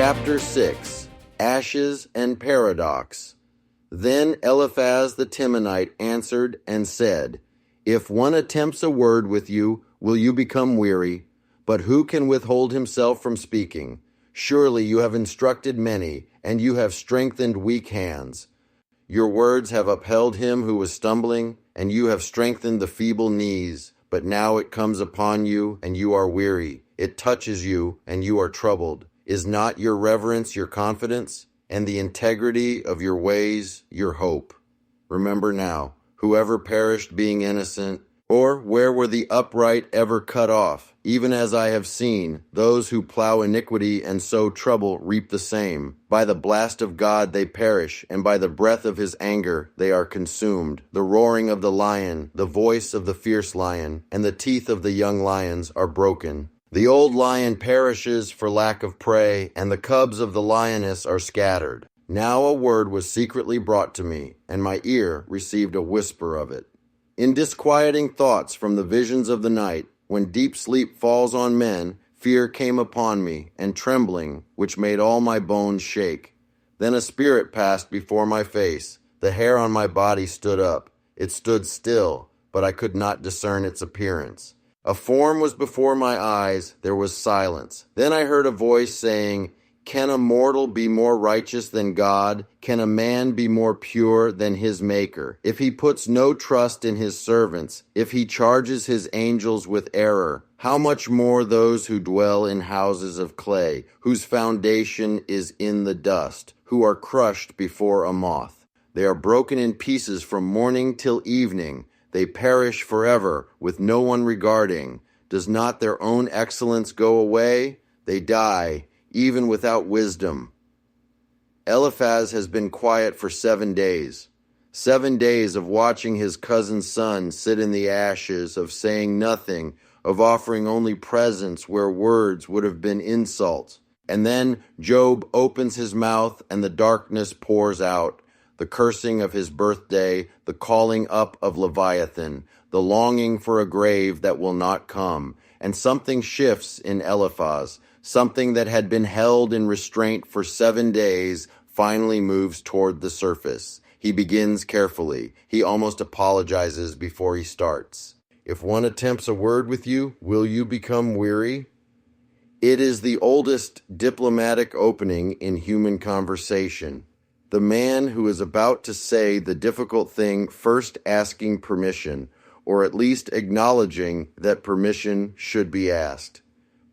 Chapter 6. Ashes and Paradox. Then Eliphaz the Temanite answered and said, If one attempts a word with you, will you become weary? But who can withhold himself from speaking? Surely you have instructed many, and you have strengthened weak hands. Your words have upheld him who was stumbling, and you have strengthened the feeble knees. But now it comes upon you, and you are weary. It touches you, and you are troubled. Is not your reverence your confidence, and the integrity of your ways your hope? Remember now, whoever perished being innocent, or where were the upright ever cut off? Even as I have seen, those who plow iniquity and sow trouble reap the same. By the blast of God they perish, and by the breath of his anger they are consumed. The roaring of the lion, the voice of the fierce lion, and the teeth of the young lions are broken. The old lion perishes for lack of prey, and the cubs of the lioness are scattered. Now a word was secretly brought to me, and my ear received a whisper of it. In disquieting thoughts from the visions of the night, when deep sleep falls on men, fear came upon me, and trembling, which made all my bones shake. Then a spirit passed before my face. The hair on my body stood up. It stood still, but I could not discern its appearance. A form was before my eyes, there was silence. Then I heard a voice saying, Can a mortal be more righteous than God? Can a man be more pure than his Maker? If he puts no trust in his servants, if he charges his angels with error, how much more those who dwell in houses of clay, whose foundation is in the dust, who are crushed before a moth? They are broken in pieces from morning till evening. They perish forever, with no one regarding. Does not their own excellence go away? They die, even without wisdom. Eliphaz has been quiet for 7 days. 7 days of watching his cousin's son sit in the ashes, of saying nothing, of offering only presents where words would have been insults. And then Job opens his mouth and the darkness pours out. The cursing of his birthday, the calling up of Leviathan, the longing for a grave that will not come. And something shifts in Eliphaz. Something that had been held in restraint for 7 days finally moves toward the surface. He begins carefully. He almost apologizes before he starts. If one attempts a word with you, will you become weary? It is the oldest diplomatic opening in human conversation. The man who is about to say the difficult thing first asking permission, or at least acknowledging that permission should be asked.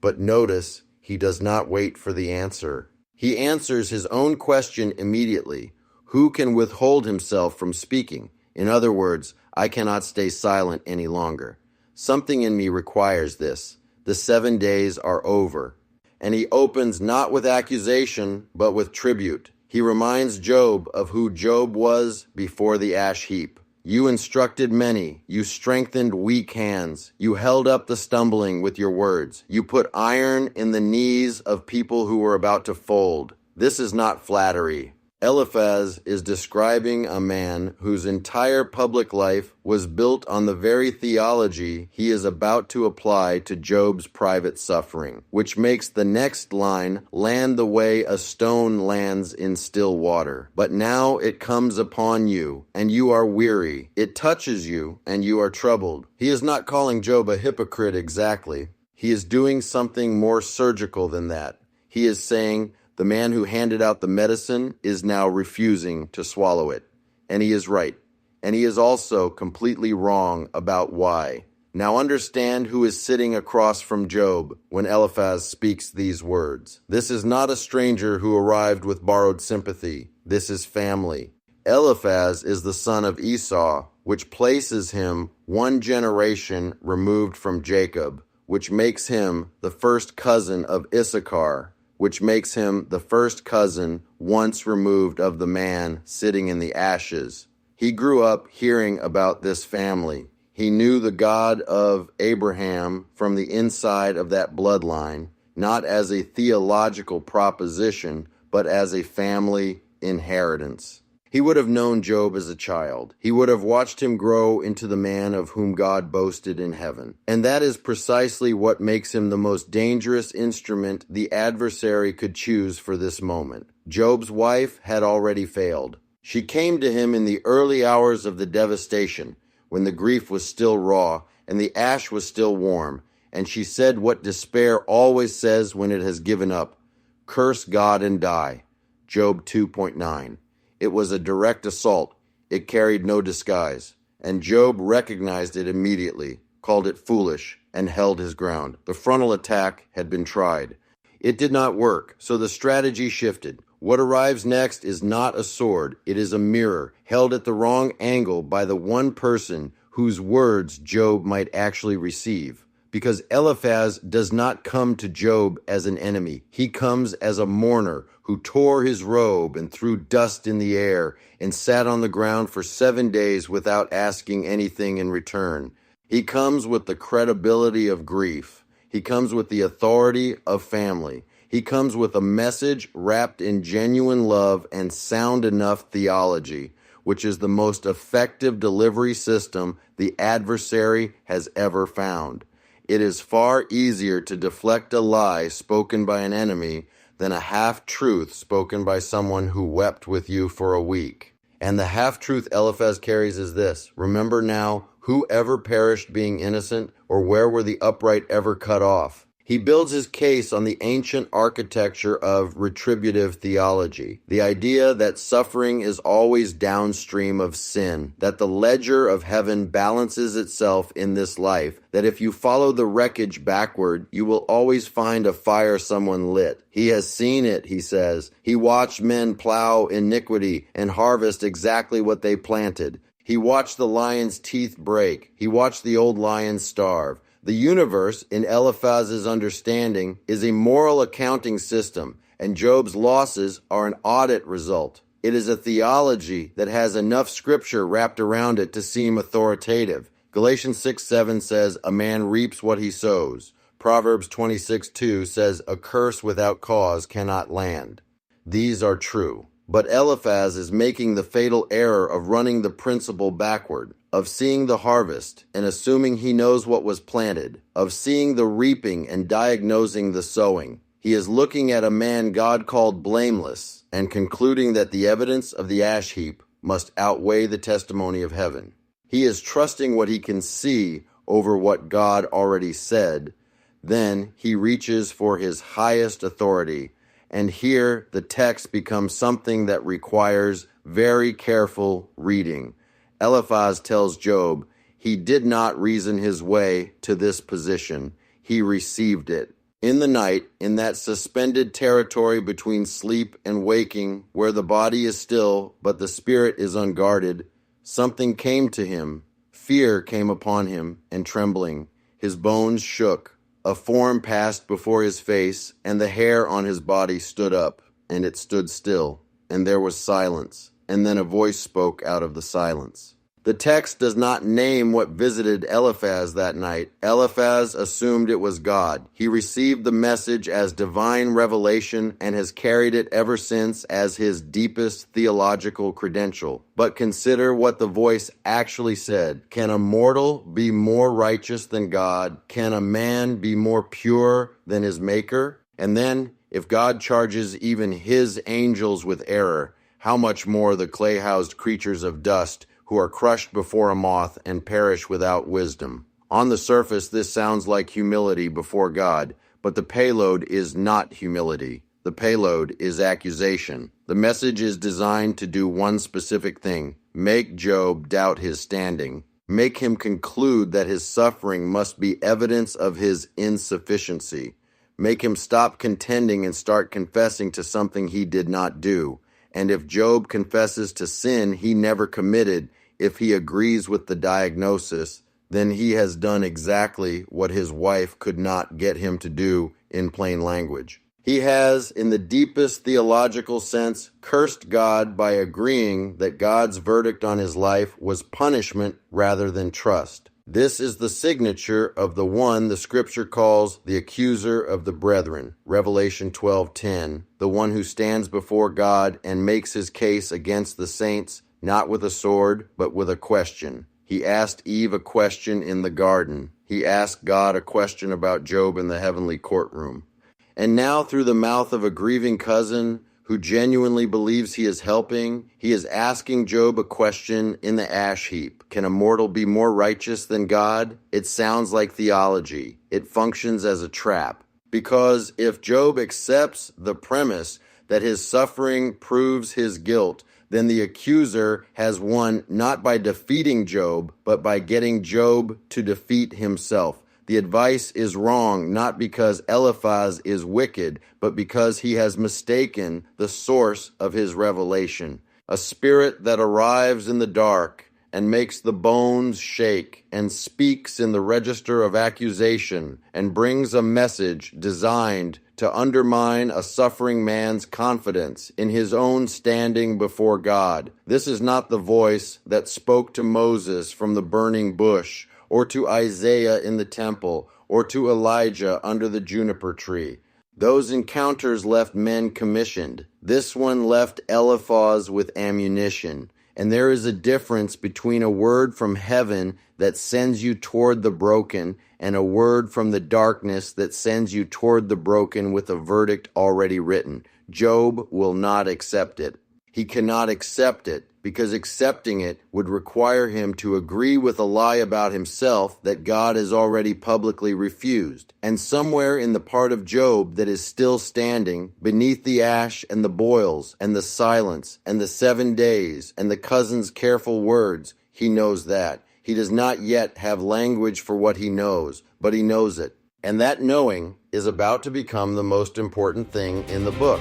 But notice, he does not wait for the answer. He answers his own question immediately. Who can withhold himself from speaking? In other words, I cannot stay silent any longer. Something in me requires this. The 7 days are over. And he opens not with accusation, but with tribute. He reminds Job of who Job was before the ash heap. You instructed many. You strengthened weak hands. You held up the stumbling with your words. You put iron in the knees of people who were about to fold. This is not flattery. Eliphaz is describing a man whose entire public life was built on the very theology he is about to apply to Job's private suffering, which makes the next line land the way a stone lands in still water. But now it comes upon you, and you are weary. It touches you, and you are troubled. He is not calling Job a hypocrite exactly. He is doing something more surgical than that. He is saying, the man who handed out the medicine is now refusing to swallow it. And he is right. And he is also completely wrong about why. Now understand who is sitting across from Job when Eliphaz speaks these words. This is not a stranger who arrived with borrowed sympathy. This is family. Eliphaz is the son of Esau, which places him 1 generation removed from Jacob, which makes him the first cousin of Issachar, which makes him the first cousin once removed of the man sitting in the ashes. He grew up hearing about this family. He knew the God of Abraham from the inside of that bloodline, not as a theological proposition, but as a family inheritance. He would have known Job as a child. He would have watched him grow into the man of whom God boasted in heaven. And that is precisely what makes him the most dangerous instrument the adversary could choose for this moment. Job's wife had already failed. She came to him in the early hours of the devastation, when the grief was still raw and the ash was still warm, and she said what despair always says when it has given up: curse God and die. Job 2.9. It was a direct assault. It carried no disguise. And Job recognized it immediately, called it foolish, and held his ground. The frontal attack had been tried. It did not work, so the strategy shifted. What arrives next is not a sword. It is a mirror, held at the wrong angle by the one person whose words Job might actually receive. Because Eliphaz does not come to Job as an enemy. He comes as a mourner who tore his robe and threw dust in the air and sat on the ground for 7 days without asking anything in return. He comes with the credibility of grief. He comes with the authority of family. He comes with a message wrapped in genuine love and sound enough theology, which is the most effective delivery system the adversary has ever found. It is far easier to deflect a lie spoken by an enemy than a half-truth spoken by someone who wept with you for a week. And the half-truth Eliphaz carries is this: remember now, who ever perished being innocent, or where were the upright ever cut off? He builds his case on the ancient architecture of retributive theology, the idea that suffering is always downstream of sin, that the ledger of heaven balances itself in this life, that if you follow the wreckage backward, you will always find a fire someone lit. He has seen it, he says. He watched men plow iniquity and harvest exactly what they planted. He watched the lion's teeth break. He watched the old lion starve. The universe, in Eliphaz's understanding, is a moral accounting system, and Job's losses are an audit result. It is a theology that has enough scripture wrapped around it to seem authoritative. Galatians 6:7 says, "A man reaps what he sows." Proverbs 26:2 says, "A curse without cause cannot land." These are true. But Eliphaz is making the fatal error of running the principle backward, of seeing the harvest and assuming he knows what was planted, of seeing the reaping and diagnosing the sowing. He is looking at a man God called blameless and concluding that the evidence of the ash heap must outweigh the testimony of heaven. He is trusting what he can see over what God already said. Then he reaches for his highest authority. And here the text becomes something that requires very careful reading. Eliphaz tells Job he did not reason his way to this position. He received it. In the night, in that suspended territory between sleep and waking, where the body is still but the spirit is unguarded, something came to him. Fear came upon him and trembling. His bones shook. A form passed before his face, and the hair on his body stood up, and it stood still, and there was silence, and then a voice spoke out of the silence. The text does not name what visited Eliphaz that night. Eliphaz assumed it was God. He received the message as divine revelation and has carried it ever since as his deepest theological credential. But consider what the voice actually said. Can a mortal be more righteous than God? Can a man be more pure than his maker? And then, if God charges even his angels with error, how much more the clay-housed creatures of dust who are crushed before a moth and perish without wisdom. On the surface, this sounds like humility before God, but the payload is not humility. The payload is accusation. The message is designed to do one specific thing: make Job doubt his standing. Make him conclude that his suffering must be evidence of his insufficiency. Make him stop contending and start confessing to something he did not do. And if Job confesses to sin he never committed, if he agrees with the diagnosis, then he has done exactly what his wife could not get him to do in plain language. He has, in the deepest theological sense, cursed God by agreeing that God's verdict on his life was punishment rather than trust. This is the signature of the one the Scripture calls the accuser of the brethren, Revelation 12:10, the one who stands before God and makes his case against the saints, not with a sword, but with a question. He asked Eve a question in the garden. He asked God a question about Job in the heavenly courtroom. And now, through the mouth of a grieving cousin who genuinely believes he is helping, he is asking Job a question in the ash heap. Can a mortal be more righteous than God? It sounds like theology. It functions as a trap. Because if Job accepts the premise that his suffering proves his guilt, then the accuser has won not by defeating Job, but by getting Job to defeat himself. The advice is wrong, not because Eliphaz is wicked, but because he has mistaken the source of his revelation. A spirit that arrives in the dark and makes the bones shake and speaks in the register of accusation and brings a message designed to undermine a suffering man's confidence in his own standing before God. This is not the voice that spoke to Moses from the burning bush, or to Isaiah in the temple, or to Elijah under the juniper tree. Those encounters left men commissioned. This one left Eliphaz with ammunition. And there is a difference between a word from heaven that sends you toward the broken and a word from the darkness that sends you toward the broken with a verdict already written. Job will not accept it. He cannot accept it because accepting it would require him to agree with a lie about himself that God has already publicly refused. And somewhere in the part of Job that is still standing, beneath the ash and the boils and the silence and the 7 days and the cousin's careful words, he knows that. He does not yet have language for what he knows, but he knows it. And that knowing is about to become the most important thing in the book.